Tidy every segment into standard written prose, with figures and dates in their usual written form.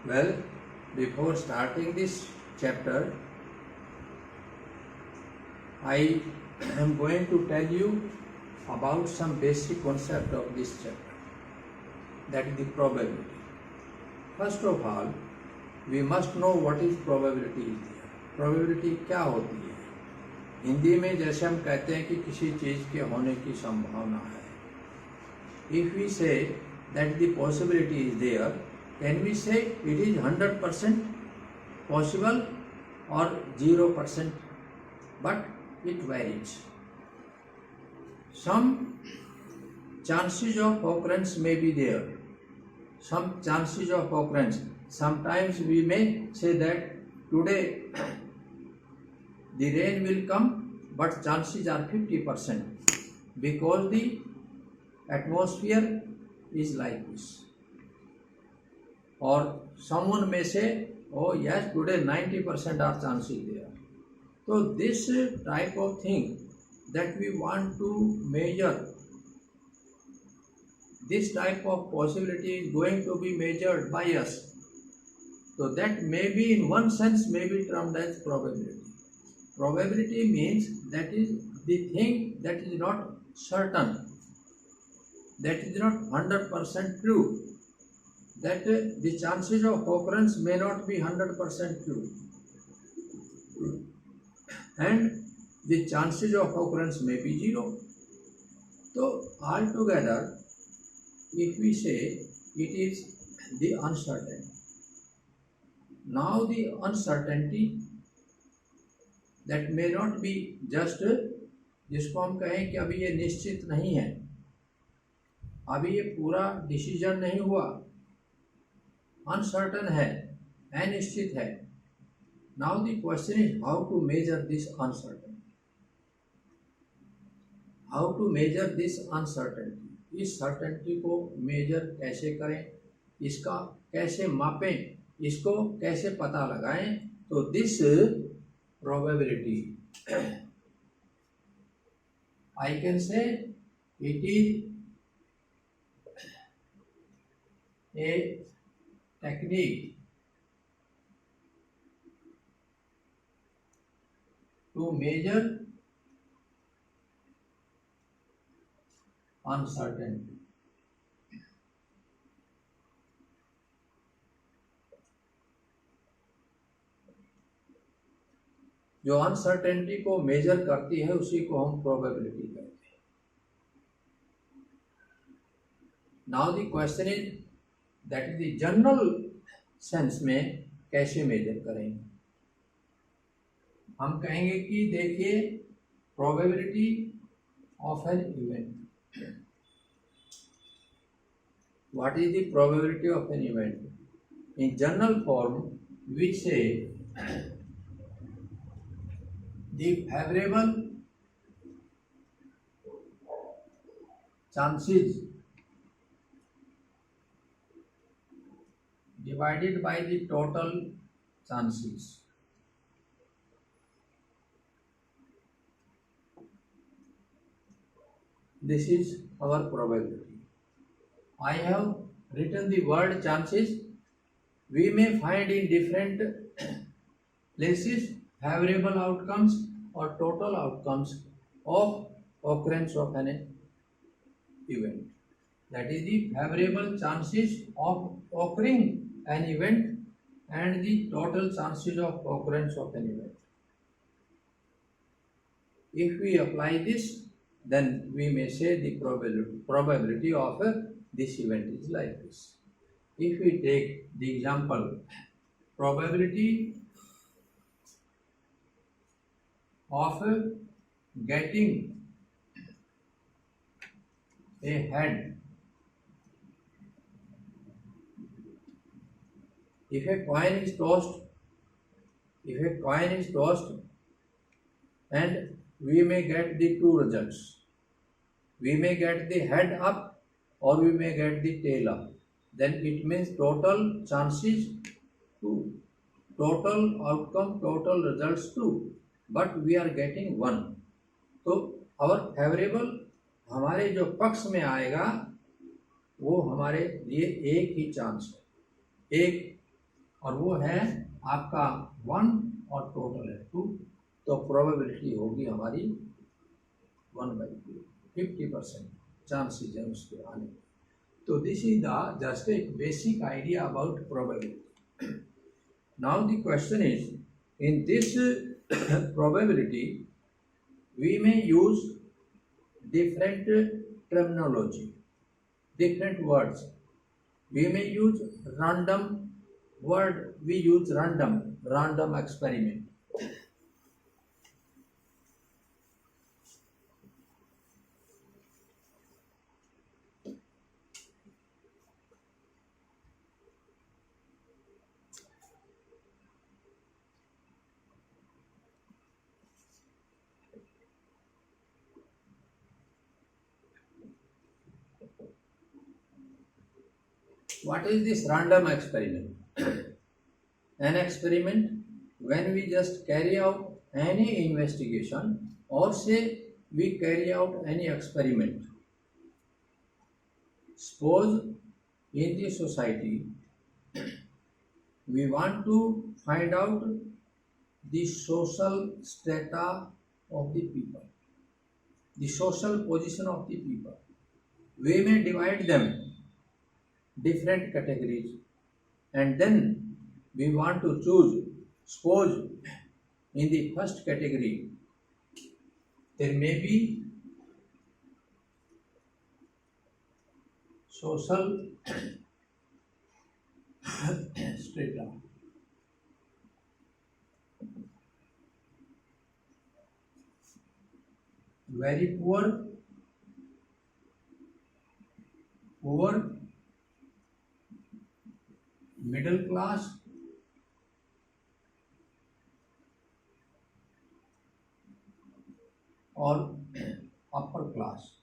Well, before starting this chapter, I am going to tell you about some basic concept of this chapter, that is the probability. First of all, we must know what is probability is there. Probability क्या होती है? हिंदी में जैसे हम कहते हैं कि किसी चीज़ के होने की संभावना है. If we say that the possibility is there, can we say it is 100% possible or 0%? But it varies. Some chances of occurrence may be there. Some chances of occurrence. Sometimes we may say that today the rain will come, but chances are 50% because the atmosphere is like this. Or someone may say, oh yes, today 90% are chances there. So this type of thing that we want to measure, this type of possibility is going to be measured by us. So that may be in one sense may be termed as probability. Probability means that is the thing that is not certain, that is not 100% true, that the chances of occurrence may not be 100% true, and the chances of occurrence may be 0. So altogether, if we say it is the uncertainty. Now the uncertainty that may not be just, जिसको हम कहें कि अभी ये निश्चित नहीं है, अभी ये पूरा डिसीजन नहीं हुआ, अनसर्टन है, अनिश्चित है. Now the question is how to measure this uncertainty. How to measure this uncertainty. इस सर्टेनिटी को मेजर कैसे करें, इसका कैसे मापें, इसको कैसे पता लगाएं. तो this probability, I can say it is a technique to measure uncertainty. जो अनसर्टेनिटी को मेजर करती है उसी को हम प्रोबेबिलिटी कहते हैं. Now the question is that is the general sense में कैसे मेजर करेंगे. हम कहेंगे कि देखिए probability of an event. What is the probability of an event? In general form we say the favorable chances divided by the total chances. This is our probability. I have written the word chances. We may find in different places favorable outcomes or total outcomes of occurrence of an event. That is the favorable chances of occurring an event and the total chances of occurrence of an event. If we apply this, then we may say the probability of this event is like this. If we take the example, probability of getting a head. If a coin is tossed, and we may get the two results. We may get the head up or we may get the tail up. Then it means total chances 2, total outcome, total results 2. But we are getting 1. तो our favorable हमारे जो पक्ष में आएगा वो हमारे लिए एक ही चांस है, एक और वो है आपका 1 और टोटल है 2, तो प्रोबेबिलिटी होगी हमारी 1/2, 50% चांसेस है उसके आने के। तो this is the just a basic idea about probability. Now the question is, in this probability we may use different terminology, different words. We may use random word, we use random experiment. What is this random experiment? An experiment when we just carry out any investigation, or say we carry out any experiment. Suppose in the society we want to find out the social strata of the people, the social position of the people. We may divide them different categories, and then we want to choose. Suppose in the first category there may be social strata. Very poor, middle class, or upper class.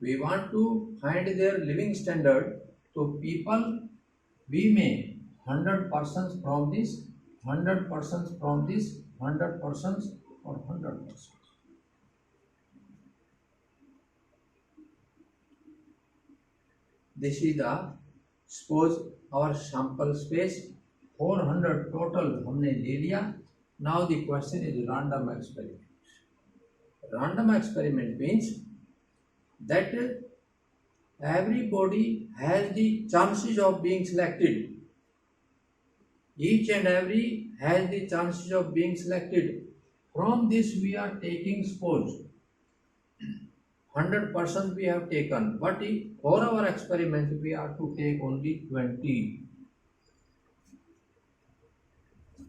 We want to find their living standard. So people, we may 100% from this, 100% from this, 100% or 100%. This is the, suppose our sample space 400 total हमने ले लिया. Now the question is random experiment. Random experiment means that everybody has the chances of being selected. Each and every has the chances of being selected. From this we are taking, suppose 100% we have taken, but for our experiment we are to take only 20.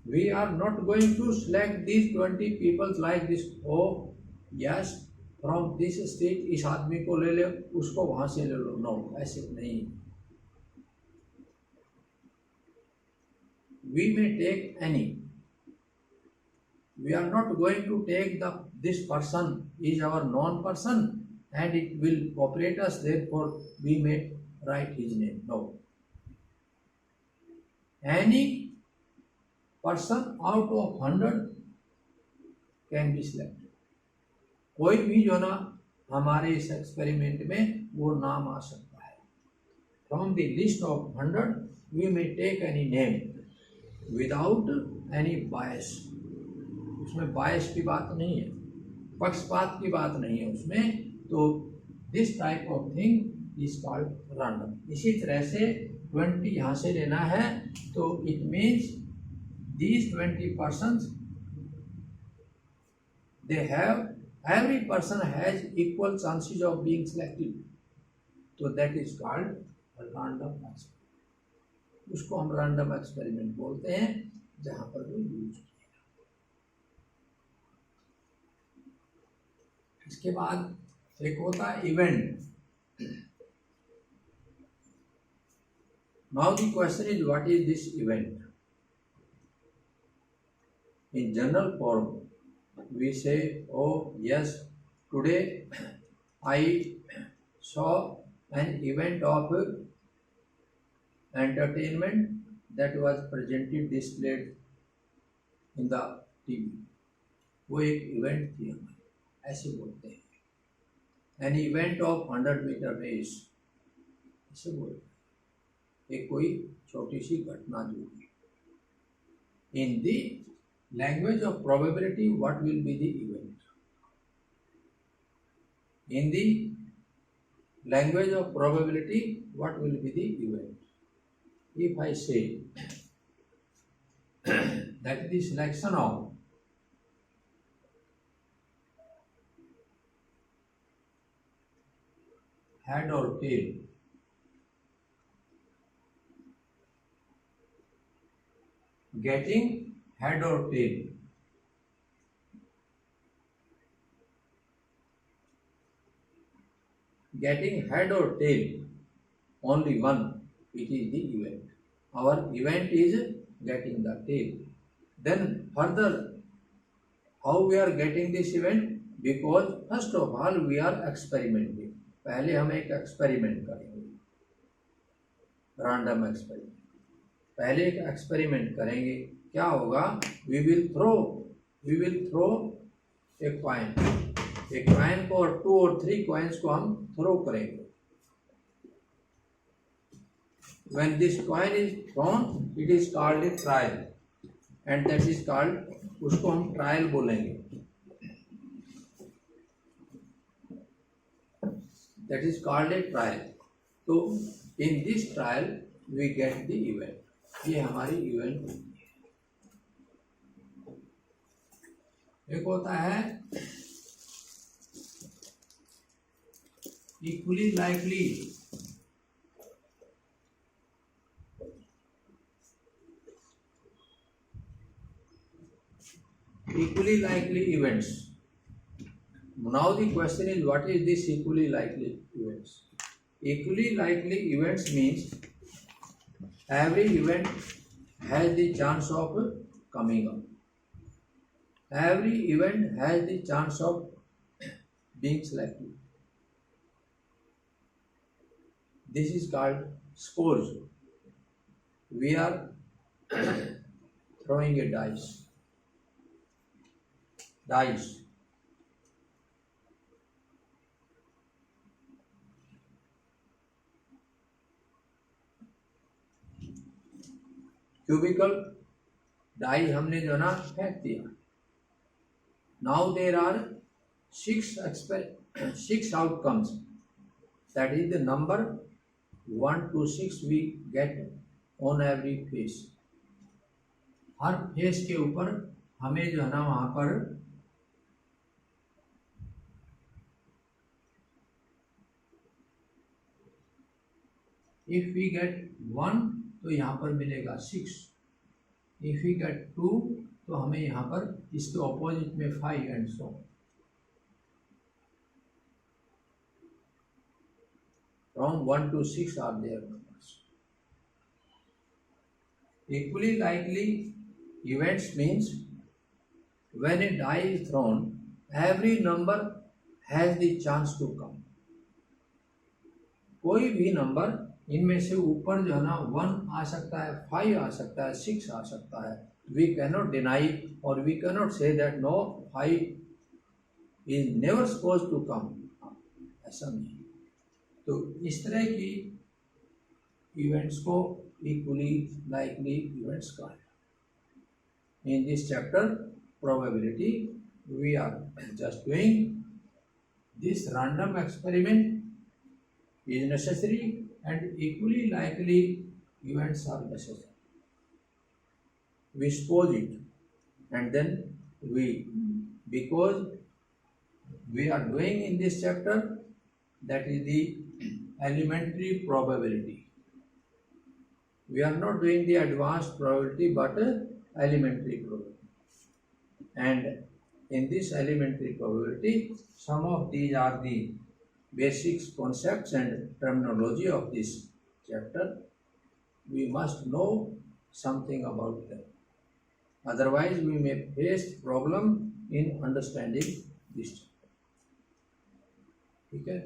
We are not going to select these 20 people like this. Oh yes, from this state इस आदमी को ले ले, उसको वहां से ले लो. No, ऐसे नहीं. We may take any. We are not going to take this person is our known person and it will operate us, therefore we may write his name. No. Any person out of 100 can be selected. कोई भी जो ना हमारे इस experiment में वो नाम आ सकता है. From the list of 100 we may take any name without any bias. उसमें बायस की बात नहीं है, पक्षपात की बात नहीं है उसमें. तो this type of thing is called random. इसी तरह से 20 यहाँ से लेना है, तो it means these 20 persons, they have, every person has equal chances of being selected. So that is called a random experiment. उसको हम random experiment बोलते हैं जहाँ पर वो यूज किया. इसके बाद एक होता है event. Now the question is, what is this event? In general form, we say, oh yes, today I saw an event of entertainment that was presented, displayed in the TV. वो एक event थी हमारी, ऐसे बोलते हैं. An event of 100-meter race, ऐसे बोलते हैं, एक कोई छोटी सी घटना जुड़ी। In the language of probability what will be the event? In the language of probability, what will be the event? If I say that the selection of head or tail getting head or tail only one, it is the event. Our event is getting the tail. Then further, how we are getting this event? Because first of all we are experimenting. पहले हम एक experiment करेंगे, random experiment. पहले एक experiment करेंगे, क्या होगा? We will throw a coin को और 2 और 3 कॉइन्स को हम थ्रो करेंगे। When this coin is thrown, it is called a trial, and that is called, उसको हम ट्रायल बोलेंगे। That is called a trial. तो in this trial we get the event. ये हमारी इवेंट होती है। एक होता है equally likely events. Now the question is, what is this equally likely events? Equally likely events means every event has the chance of coming up. Every event has the chance of being selected. This is called suppose we are throwing a dice. Cubical die हमने जो ना फेंक दिया। Now there are 6 outcomes, that is the number 1 to 6 we get on every face. हर face के ऊपर हमें जो है ना वहां पर इफ वी गेट 1 तो यहाँ पर मिलेगा 6, इफ वी गेट 2 तो हमें यहाँ पर इसके ऑपोजिट में 5 and so. From 1 to 6 are there numbers. Equally likely events means when a die is thrown, every number has the chance to come. कोई भी नंबर इनमें से ऊपर जो है ना 1 आ सकता है, 5 आ सकता है, 6 आ सकता है। वी कैनॉट डिनाई और we cannot say that no 5 is never suppose to come, ऐसा नहीं। तो इस तरह की इवेंट्स को इक्वली लाइकली इवेंट्स कहा है। In this chapter probability we are just doing this random experiment is necessary and equally likely events are necessary. We suppose it and then because we are doing in this chapter, that is the elementary probability. We are not doing the advanced probability but elementary probability. And in this elementary probability, some of these are the basics, concepts and terminology of this chapter. We must know something about them. Otherwise, we may face problem in understanding this chapter. ठीक है?